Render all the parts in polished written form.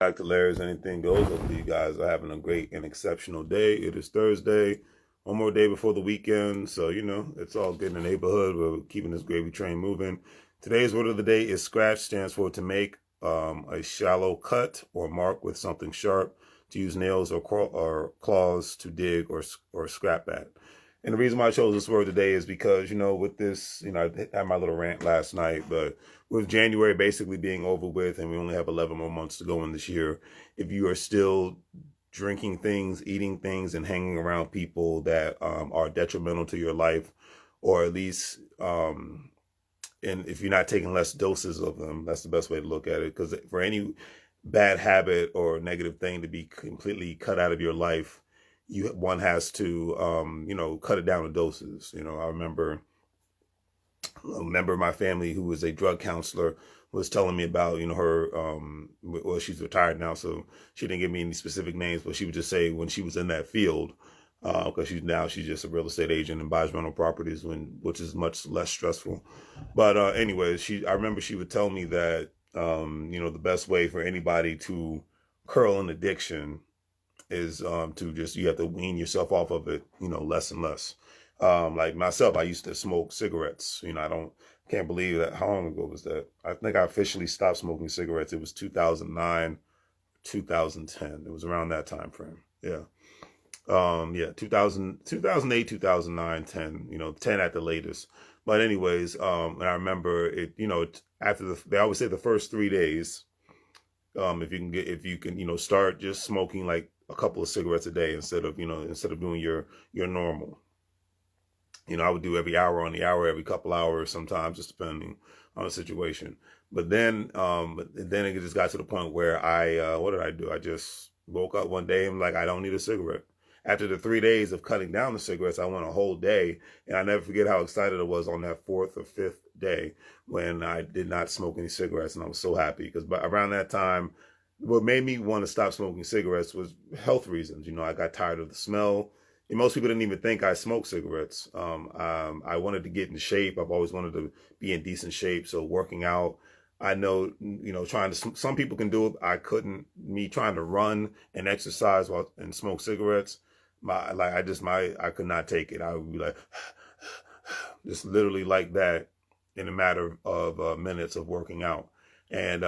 Back to Larry's Anything Goes. Hopefully you guys are having a great and exceptional day. It is Thursday, one more day before the weekend. So, it's all good in the neighborhood. We're keeping this gravy train moving. Today's word of the day is scratch. Stands for to make a shallow cut or mark with something sharp, to use nails or claws to dig or scrap at. And the reason why I chose this word today is because, with this, I had my little rant last night, but with January basically being over with and we only have 11 more months to go in this year, if you are still drinking things, eating things, and hanging around people that are detrimental to your life, or at least, and if you're not taking less doses of them, that's the best way to look at it. Because for any bad habit or negative thing to be completely cut out of your life, one has to, cut it down to doses. I remember a member of my family who was a drug counselor was telling me about, her, well, she's retired now, so she didn't give me any specific names, but she would just say when she was in that field, because she's just a real estate agent and buys rental properties, which is much less stressful. But anyways, I remember she would tell me that, the best way for anybody to curl an addiction is you have to wean yourself off of it, less and less. Like myself, I used to smoke cigarettes. Can't believe that. How long ago was that? I think I officially stopped smoking cigarettes. It was 2009, 2010. It was around that time frame. Yeah. 2008, 2009, 10, 10 at the latest. But anyways, and I remember it, after they always say the first 3 days, if you can, start just smoking like a couple of cigarettes a day instead of doing your normal. I would do every hour on the hour, every couple hours, sometimes just depending on the situation. But then it just got to the point where what did I do? I just woke up one day and like, I don't need a cigarette. After the 3 days of cutting down the cigarettes, I went a whole day, and I never forget how excited I was on that fourth or fifth day when I did not smoke any cigarettes, and I was so happy because around that time, what made me want to stop smoking cigarettes was health reasons. I got tired of the smell. And most people didn't even think I smoked cigarettes. I wanted to get in shape. I've always wanted to be in decent shape. So working out, I know, some people can do it. I couldn't. Me trying to run and exercise and smoke cigarettes, I could not take it. I would be like, just literally like that in a matter of minutes of working out. And,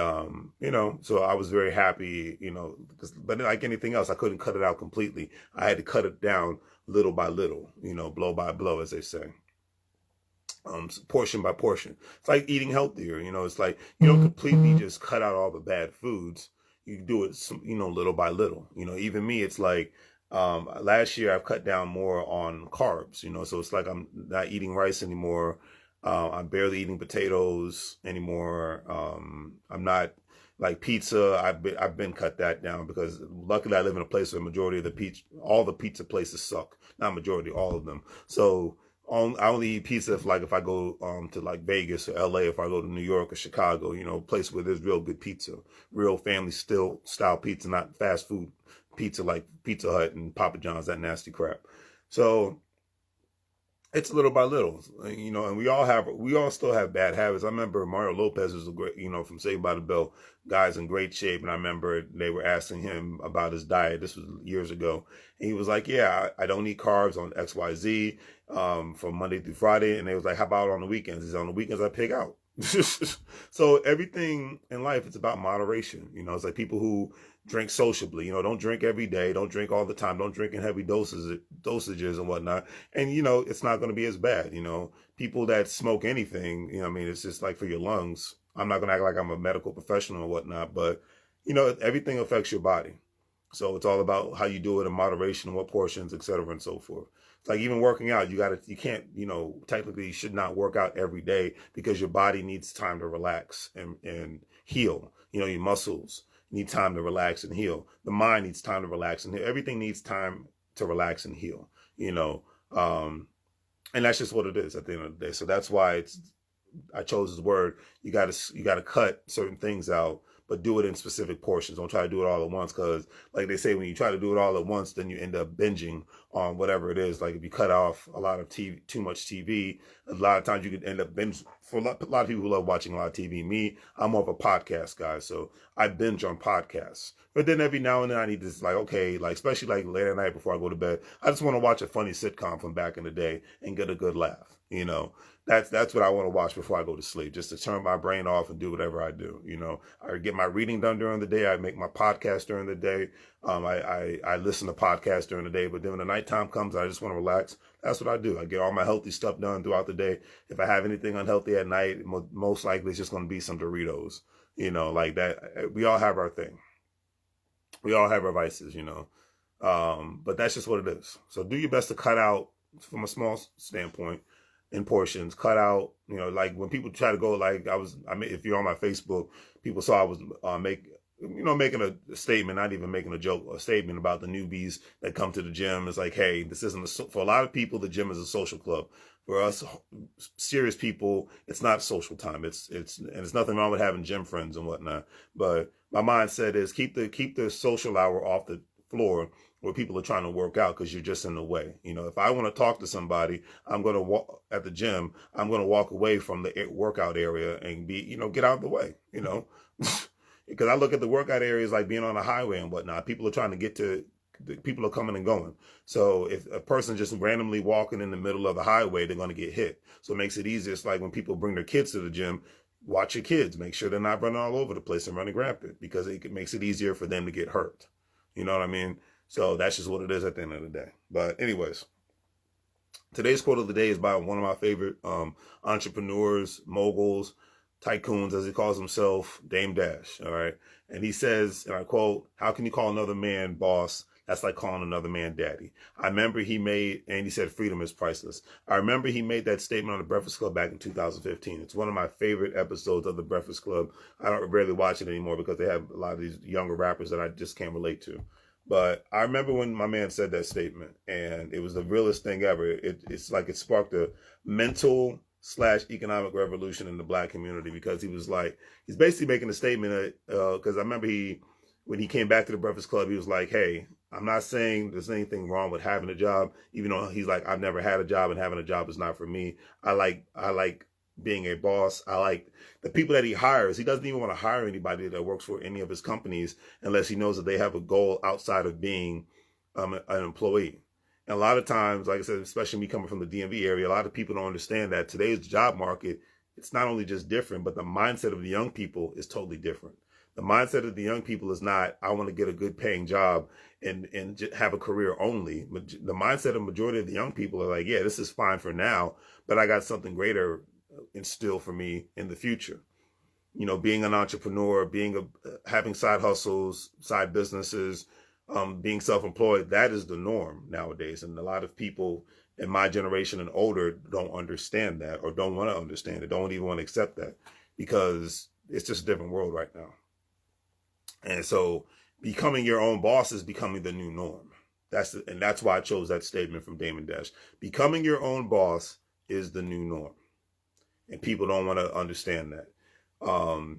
so I was very happy, but like anything else, I couldn't cut it out completely. I had to cut it down little by little, blow by blow, as they say. Portion by portion. It's like eating healthier, it's like, you don't completely just cut out all the bad foods. You do it, little by little. Even me, it's like, last year I've cut down more on carbs, so it's like I'm not eating rice anymore. I'm barely eating potatoes anymore. I'm not like pizza. I've been cut that down because luckily I live in a place where majority of all the pizza places suck. Not majority, all of them. So I only eat pizza if I go to like Vegas or LA, if I go to New York or Chicago, a place where there's real good pizza, real family style pizza, not fast food pizza like Pizza Hut and Papa John's, that nasty crap. So it's little by little, and we all still have bad habits. I remember Mario Lopez was a great, from Saved by the Bell, guy's in great shape. And I remember they were asking him about his diet. This was years ago. And he was like, yeah, I don't eat carbs on XYZ, from Monday through Friday. And they was like, how about on the weekends? He said, on the weekends I pig out. So everything in life, it's about moderation. It's like people who drink sociably, don't drink every day, don't drink all the time, don't drink in heavy dosages and whatnot. And, it's not going to be as bad. People that smoke anything, it's just like for your lungs. I'm not going to act like I'm a medical professional or whatnot, but, everything affects your body. So it's all about how you do it in moderation, what portions, et cetera, and so forth. It's like even working out, you can't, technically you should not work out every day because your body needs time to relax and heal. Your muscles need time to relax and heal. The mind needs time to relax and heal. Everything needs time to relax and heal, and that's just what it is at the end of the day. So that's why I chose this word. You gotta cut certain things out but do it in specific portions. Don't try to do it all at once, because like they say, when you try to do it all at once, then you end up binging on whatever it is. Like if you cut off a lot of TV, too much TV, a lot of times you could end up binge. For a lot of people who love watching a lot of TV, me, I'm more of a podcast guy, so I binge on podcasts. But then every now and then I need this, like, okay, like especially like late at night before I go to bed, I just want to watch a funny sitcom from back in the day and get a good laugh. You know, that's what I want to watch before I go to sleep, just to turn my brain off and do whatever I do. You know, I get my reading done during the day. I make my podcast during the day. I listen to podcasts during the day, but then when the nighttime comes, I just want to relax. That's what I do. I get all my healthy stuff done throughout the day. If I have anything unhealthy at night, most likely it's just going to be some Doritos. You know, like that. We all have our thing. We all have our vices, you know. But that's just what it is. So do your best to cut out, from a small standpoint, in portions. Cut out, you know, like when people try to go, like if you're on my Facebook, people saw I was making a statement, not even making a joke, a statement about the newbies that come to the gym. It's like, hey, this isn't for a lot of people, the gym is a social club. For us serious people, it's not social time. It's nothing wrong with having gym friends and whatnot. But my mindset is keep the social hour off the floor where people are trying to work out, because you're just in the way. You know, if I want to talk to somebody, I'm going to walk at the gym. I'm going to walk away from the workout area and get out of the way, you know, because I look at the workout areas like being on a highway and whatnot. People are trying to get to, people are coming and going. So if a person just randomly walking in the middle of the highway, they're going to get hit. So it makes it easier. It's like when people bring their kids to the gym, watch your kids, make sure they're not running all over the place and running rampant, because it makes it easier for them to get hurt. You know what I mean? So that's just what it is at the end of the day. But anyways, today's quote of the day is by one of my favorite entrepreneurs, moguls, tycoons, as he calls himself, Dame Dash. All right. And he says, and I quote, "How can you call another man boss? That's like calling another man daddy." I remember he said, "Freedom is priceless." I remember he made that statement on The Breakfast Club back in 2015. It's one of my favorite episodes of The Breakfast Club. I don't rarely watch it anymore because they have a lot of these younger rappers that I just can't relate to. But I remember when my man said that statement, and it was the realest thing ever. It's like it sparked a mental / economic revolution in the black community, because he's basically making a statement, because I remember when he came back to The Breakfast Club, he was like, "Hey, I'm not saying there's anything wrong with having a job," even though he's like, "I've never had a job, and having a job is not for me. I like being a boss. I like the people that he hires." He doesn't even want to hire anybody that works for any of his companies unless he knows that they have a goal outside of being an employee. And a lot of times, like I said, especially me coming from the DMV area, a lot of people don't understand that today's job market, it's not only just different, but the mindset of the young people is totally different. The mindset of the young people is not, "I want to get a good paying job and have a career only." The mindset of majority of the young people are like, "Yeah, this is fine for now, but I got something greater in store for me in the future." You know, being an entrepreneur, having side hustles, side businesses, being self-employed, that is the norm nowadays. And a lot of people in my generation and older don't understand that, or don't want to understand it, don't even want to accept that, because it's just a different world right now. And so becoming your own boss is becoming the new norm. And that's why I chose that statement from Damon Dash. Becoming your own boss is the new norm. And people don't want to understand that.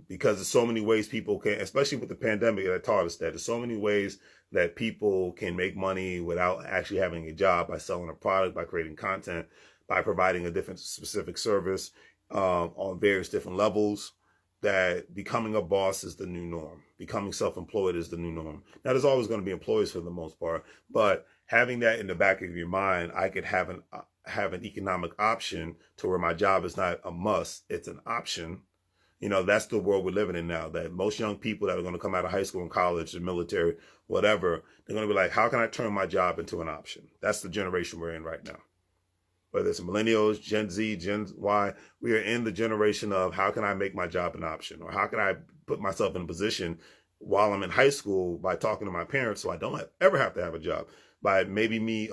Because there's so many ways people can, especially with the pandemic that taught us that, there's so many ways that people can make money without actually having a job, by selling a product, by creating content, by providing a different specific service on various different levels. That becoming a boss is the new norm. Becoming self-employed is the new norm. Now, there's always going to be employees for the most part, but having that in the back of your mind, I could have an economic option to where my job is not a must, it's an option. You know, that's the world we're living in now, that most young people that are going to come out of high school and college and military, whatever, they're going to be like, "How can I turn my job into an option?" That's the generation we're in right now. Whether it's millennials, Gen Z, Gen Y, we are in the generation of, how can I make my job an option? Or how can I put myself in a position while I'm in high school by talking to my parents so I don't ever have to have a job? By maybe me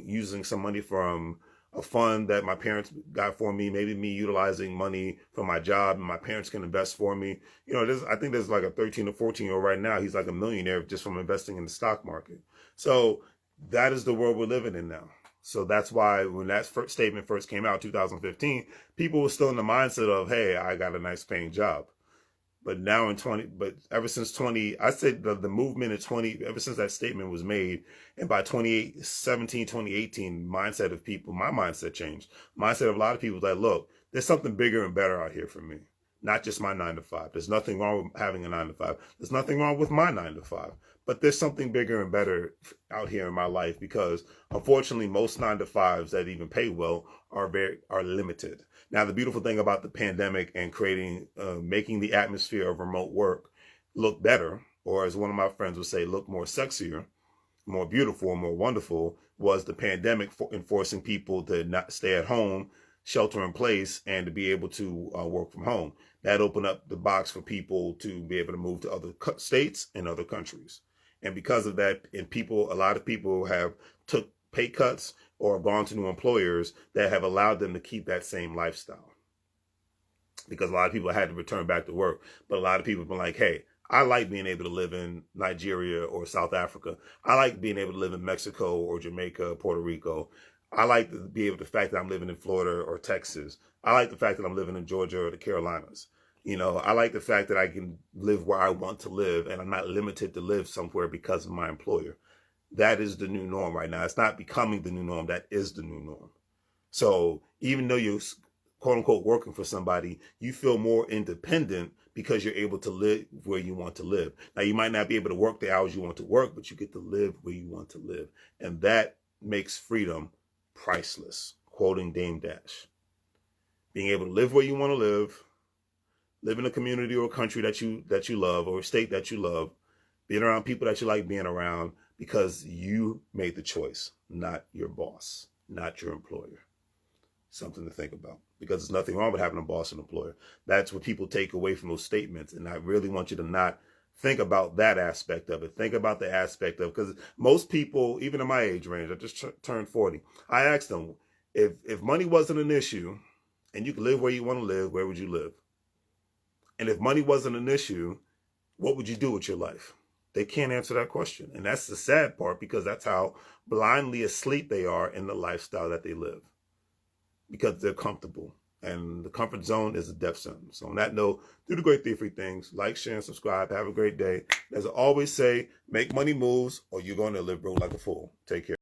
using some money from a fund that my parents got for me, maybe me utilizing money from my job and my parents can invest for me. You know, I think there's like a 13 or 14-year-old right now. He's like a millionaire just from investing in the stock market. So that is the world we're living in now. So that's why when that statement first came out, 2015, people were still in the mindset of, "Hey, I got a nice paying job." But now but ever since 20, I said the movement in 20, ever since that statement was made, and by 2017, 2018, mindset of people, my mindset changed. Mindset of a lot of people is like, look, there's something bigger and better out here for me. Not just my 9 to 5. There's nothing wrong with having a 9 to 5. There's nothing wrong with my 9 to 5. But there's something bigger and better out here in my life, because unfortunately, most 9 to 5s that even pay well are limited. Now, the beautiful thing about the pandemic and making the atmosphere of remote work look better, or as one of my friends would say, look more sexier, more beautiful, more wonderful, was the pandemic enforcing people to not stay at home, shelter in place, and to be able to work from home. That opened up the box for people to be able to move to other states and other countries. And because of that, a lot of people have took pay cuts or have gone to new employers that have allowed them to keep that same lifestyle. Because a lot of people had to return back to work. But a lot of people have been like, hey, I like being able to live in Nigeria or South Africa. I like being able to live in Mexico or Jamaica, Puerto Rico. I like to be able to the fact that I'm living in Florida or Texas. I like the fact that I'm living in Georgia or the Carolinas. I like the fact that I can live where I want to live, and I'm not limited to live somewhere because of my employer. That is the new norm right now. It's not becoming the new norm. That is the new norm. So even though you're quote unquote working for somebody, you feel more independent because you're able to live where you want to live. Now, you might not be able to work the hours you want to work, but you get to live where you want to live. And that makes freedom priceless. Quoting Dame Dash. Being able to live where you want to live in a community or a country that you love, or a state that you love, being around people that you like being around because you made the choice, not your boss, not your employer. Something to think about, because there's nothing wrong with having a boss and employer. That's what people take away from those statements. And I really want you to not think about that aspect of it. Think about the aspect of, because most people, even in my age range, I just turned 40. I asked them, if money wasn't an issue and you could live where you want to live, where would you live? And if money wasn't an issue, what would you do with your life? They can't answer that question. And that's the sad part, because that's how blindly asleep they are in the lifestyle that they live, because they're comfortable. And the comfort zone is a death sentence. So on that note, do the great 3 things. Like, share, and subscribe. Have a great day. As I always say, make money moves, or you're going to live broke like a fool. Take care.